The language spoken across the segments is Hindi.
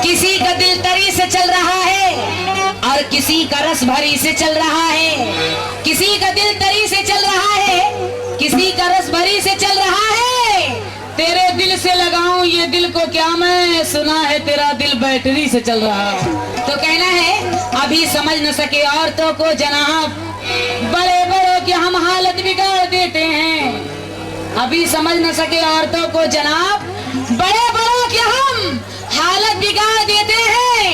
किसी का दिल तरी से चल रहा है और किसी का रस भरी से चल रहा है। किसी का दिल तरी से चल रहा है, किसी का रस भरी से चल रहा है। तेरे दिल से लगाऊं ये दिल को क्या मैं, सुना है तेरा दिल बैटरी से चल रहा है। तो कहना है अभी समझ न सके औरतों को जनाब, बड़े बड़ों की हम हालत बिगाड़ देते हैं। अभी समझ न सके औरतों को जनाब, बड़े बड़ों की हम हालत बिगाड़ देते हैं।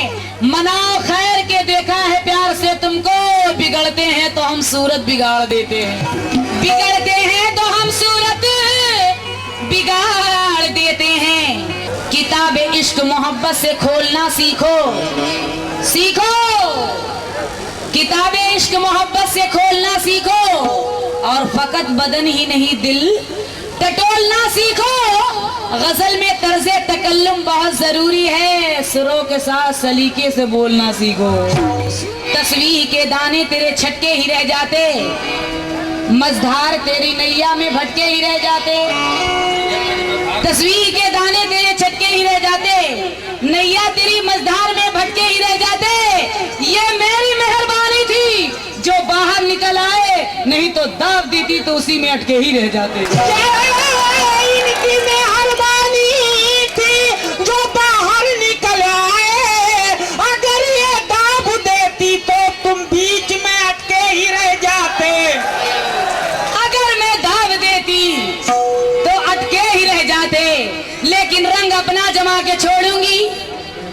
मनाओ खैर के, देखा है प्यार से तुमको, बिगड़ते हैं तो हम सूरत बिगाड़ देते हैं। बिगड़ते हैं तो हम सूरत बिगाड़ देते हैं। किताब इश्क मोहब्बत से खोलना सीखो, सीखो। किताब इश्क मोहब्बत से खोलना सीखो और फकत बदन ही नहीं दिल टटोलना सीखो। गजल में तर्ज़े तकल्लुम बहुत जरूरी है, सुरों के साथ सलीके से बोलना सीखो। तस्वीर के दाने तेरे छटके ही रह जाते, मझधार तेरी नैया में भटके ही रह जाते। तस्वीर के दाने तेरे छटके ही रह जाते, नैया तेरी मझधार में भटके ही रह जाते। ये मेरी मेहरबानी थी जो बाहर निकल आए, नहीं तो दाब दी थी तो उसी में अटके ही रह जाते। इनकी मेहरबानी थी जो बाहर निकल आए, अगर ये दाब देती तो तुम बीच में अटके ही रह जाते। अगर मैं दाब देती तो अटके ही रह जाते, लेकिन रंग अपना जमा के छोड़ूंगी,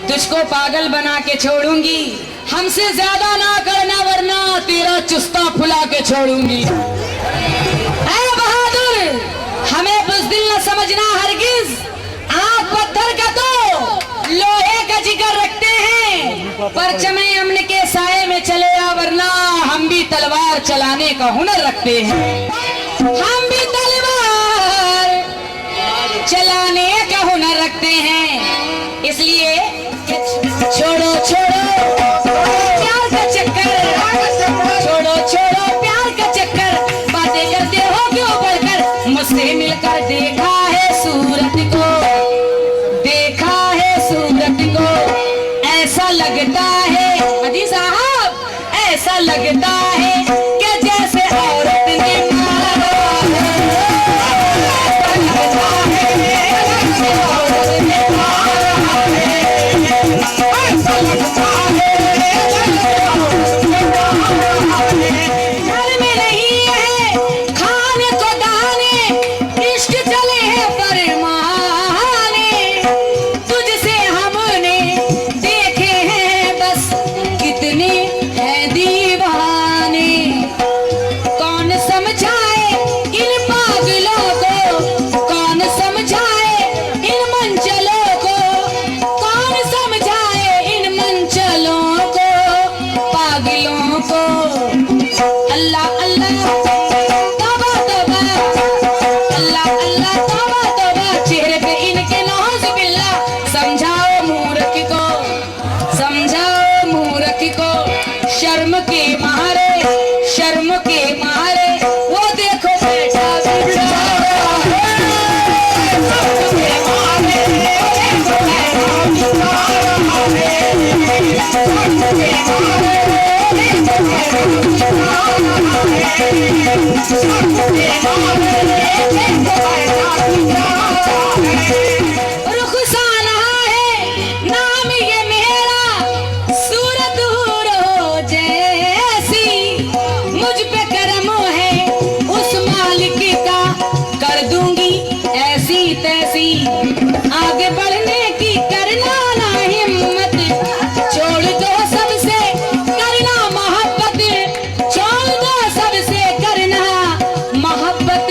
तुझको पागल बना के छोड़ूंगी। हमसे ज्यादा ना करना वरना तेरा चुस्ता फुला के छोड़ूंगी। ऐ बहादुर, हमें बुज़दिल न समझना हरगिज, आप पत्थर का तो लोहे का जिगर रखते हैं। परचमे अमन के साए में चलेगा वरना हम भी तलवार चलाने का हुनर रखते हैं। हम भी तलवार चलाने का हुनर रखते हैं। इसलिए छोड़ो छोड़ो प्यार का चक्कर, छोड़ो छोड़ो प्यार का चक्कर, बातें करते हो क्यों बढ़कर। मुझसे मिलकर देखा है सूरत को, देखा है सूरत को, ऐसा लगता है अजी साहब, ऐसा लगता है कि जैसे औरत ने मारा है। ऐसा लगता है जैसे औरत ने मारा है। ऐसा लगता है घर में नहीं है खाने को दाने, इश्क चले हैं फरमाने। तुझसे हमने देखे हैं बस कितने हैं दीवाने। कौन समझाए इन पागलों को, कौन समझाए इन मंचलों को, कौन समझाए इन मंचलों को, पागलों को। अल्लाह अल्लाह तौबा तौबा, अल्लाह अल्लाह तौबा तौबा, चेहरे पे इनके नौज़ बिल्ला। समझाओ मूर्ख को, समझाओ मूर्ख को, शर्म के मारे, शर्म के मारे वो देखो बैठा बेचारा है। शर्म के मारे देखो बैठा बेचारा है। शर्म के मारे देखो बैठा बेचारा है। शर्म के मारे देखो बैठा बेचारा है। रुखसाना है नाम ये मेरा, सूरत हूरो जैसी, मुझ पे करम है उस मालिक का, कर दूंगी ऐसी तैसी। आगे बढ़ने की करना ना हिम्मत, छोड़ दो सबसे करना मोहब्बत, छोड़ दो सबसे करना मोहब्बत।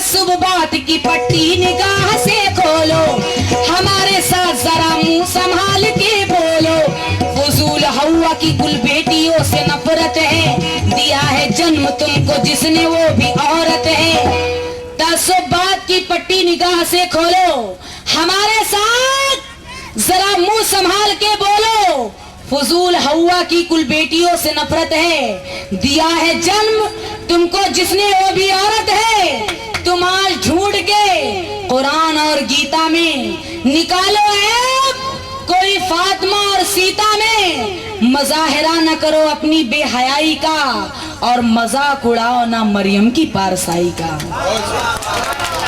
शुभ बात की पट्टी निगाह से खोलो, हमारे साथ जरा मुंह संभाल के बोलो। फजूल हवा की कुल बेटियों से नफरत है, दिया है जन्म तुमको जिसने वो भी औरत है। शुभ बात की पट्टी निगाह से खोलो, हमारे साथ जरा मुंह संभाल के बोलो। फजूल हवा की कुल बेटियों से नफरत है, दिया है जन्म तुमको जिसने वो भी औरत है। तुम आज ढूंढ के कुरान और गीता में निकालो ऐब कोई फातिमा और सीता में। मजाहिरा न करो अपनी बेहयाई का, और मजाक उड़ाओ ना मरियम की पारसाई का।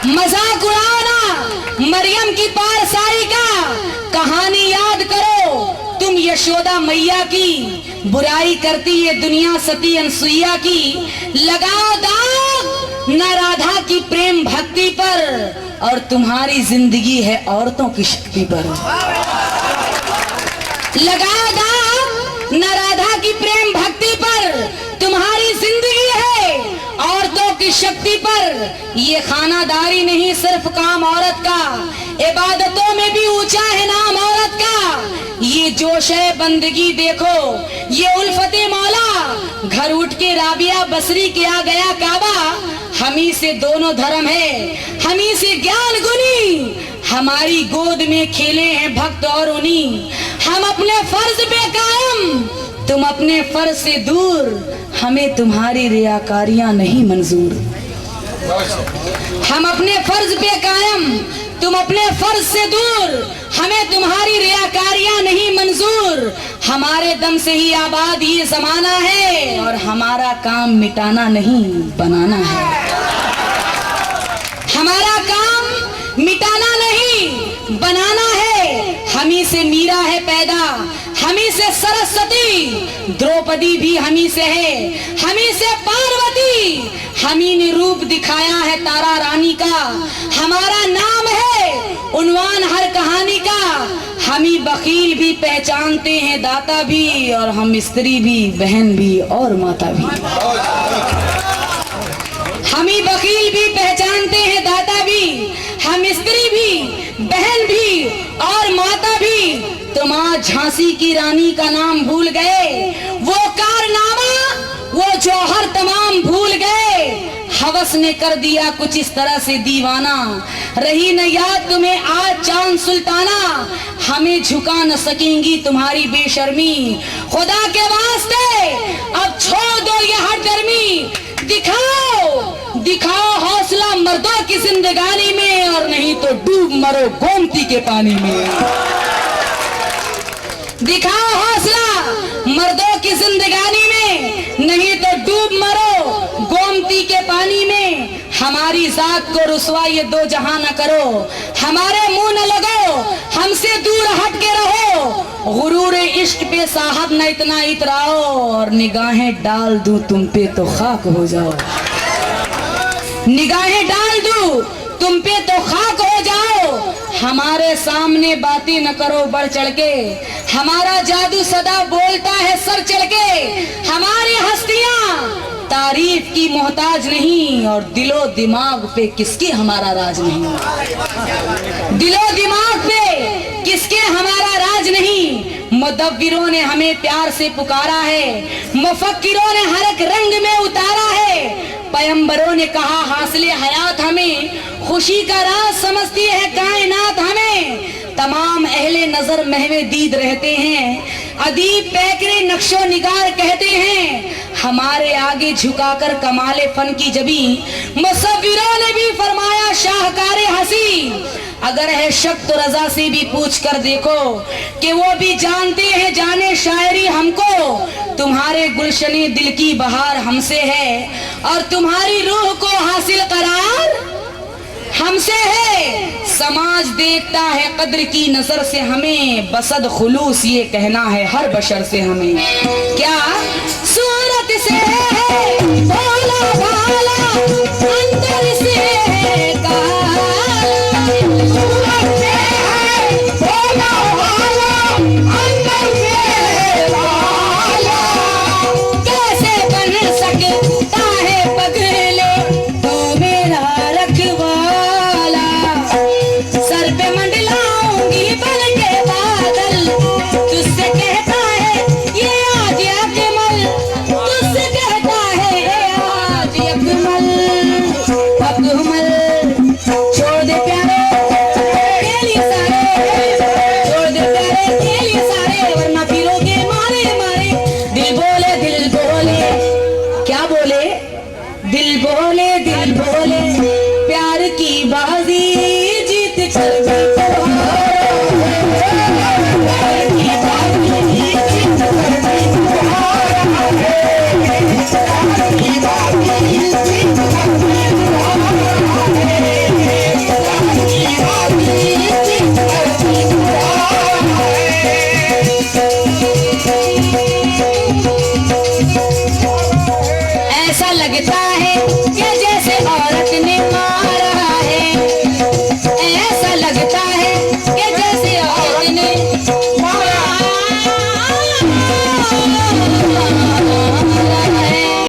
मजाक उड़ाओ ना मरियम की पारसाई का। कहानी याद करो तुम यशोदा मैया की, बुराई करती है दुनिया सती अनसुईया की। लगाओ दाग न राधा की प्रेम भक्ति पर, और तुम्हारी जिंदगी है औरतों की शक्ति पर। लगाओ दाग न राधा की प्रेम भक्ति पर, तुम्हारी जिंदगी है औरतों की शक्ति पर। ये खानादारी नहीं सिर्फ काम औरत का, इबादतों में भी ऊंचा है नाम औरत का। ये जोश है बंदगी देखो, ये उल्फते मौला। घर उठ के राबिया बसरी के आ गया काबा। हमी से दोनों धर्म है, हमी से ज्ञान गुनी। हमारी गोद में खेले हैं भक्त और उन्हीं। हम अपने फर्ज पे कायम, तुम अपने फर्ज से दूर। हमें तुम्हारी रियाकारियां नहीं मंजूर। हम अपने फर्ज पे कायम, तुम अपने फर्ज से दूर। हमें तुम्हारी रियाकारियां नहीं मंजूर। हमारे दम से ही आबाद ये जमाना है, और हमारा काम मिटाना नहीं बनाना है। हमारा काम मिटाना नहीं बनाना है। हमी से मीरा है पैदा, हमी से सरस्वती। द्रौपदी भी हमी से है, हमी से पार्वती। हमी ने रूप दिखाया है तारा रानी का। हमारा नाम है उन्वान हर कहानी का। हमी बकील भी पहचानते हैं दाता भी, और हम स्त्री भी बहन भी और माता भी। हमी बकील भी पहचानते हैं दाता भी, हम स्त्री भी बहन भी और माता भी। तुम आज झांसी की रानी का नाम भूल गए, वो कारनामा वो जौहर तमाम भूल गए। हवस ने कर दिया कुछ इस तरह से दीवाना, रही न याद तुम्हें आज चांद सुल्ताना। हमें झुका न सकेंगी तुम्हारी बेशर्मी। खुदा के वास्ते अब छोड़ दो ये हठधर्मी। दिखाओ दिखाओ हौसला मर्दों की जिंदगानी में, और नहीं तो डूब मरो गोमती के पानी में। दिखाओ हौसला मर्दों की जिंदगानी में, नहीं तो डूब मरो गोमती के पानी में। हमारी जात को रुसवा ये दो जहां न करो, हमारे मुंह न लगो, हमसे दूर हट के रहो। गुरूर इश्क पे साहब न इतना इतराओ, और निगाहें डाल दूं तुम पे तो खाक हो जाओ। निगाहें डाल दूं तुम पे तो खाक हो जाओ। हमारे सामने बातें न करो बढ़ चढ़ के, हमारा जादू सदा बोलता है सर चढ़ के। हमारी हस्तियां तारीफ की मोहताज नहीं, और दिलो दिमाग पे किसके हमारा राज नहीं। दिलो दिमाग पे किसके हमारा राज नहीं। मुदव्विरों ने हमें प्यार से पुकारा है, मुफक्किरों ने हर एक रंग में उतारा है। पैगंबरों ने कहा हासिले हयात हमें, खुशी का राज समझती है कायनात हमें। तमाम अहले नजर महवे दीद रहते हैं, अदीब पैकरे नक्शो निगार कहते हैं। हमारे आगे झुकाकर कमाले फन की जबी, मुसव्विरों ने भी फरमाया शाहकारे हंसी। अगर है शक तो रजा से भी पूछ कर देखो, कि वो भी जानते हैं जाने शायरी हमको। तुम्हारे गुलशने दिल की बहार हमसे है, और तुम्हारी रूह को हासिल करार हमसे है। समाज देखता है कद्र की नजर से हमें, बसद खुलूस ये कहना है हर बशर से हमें। क्या सूरत से है भोला भाला, अंदर से है काला। सूरत से है भोला भाला, अंदर से है काला। कैसे बन सकता है पगले तू मेरा रखवाला। बोले, दिल बोले प्यार की बाजी जीत कर भी तो प्यार की बाजी जीत कर भी तो प्यार की बाजी जीत कर भी तो ऐसा लगता है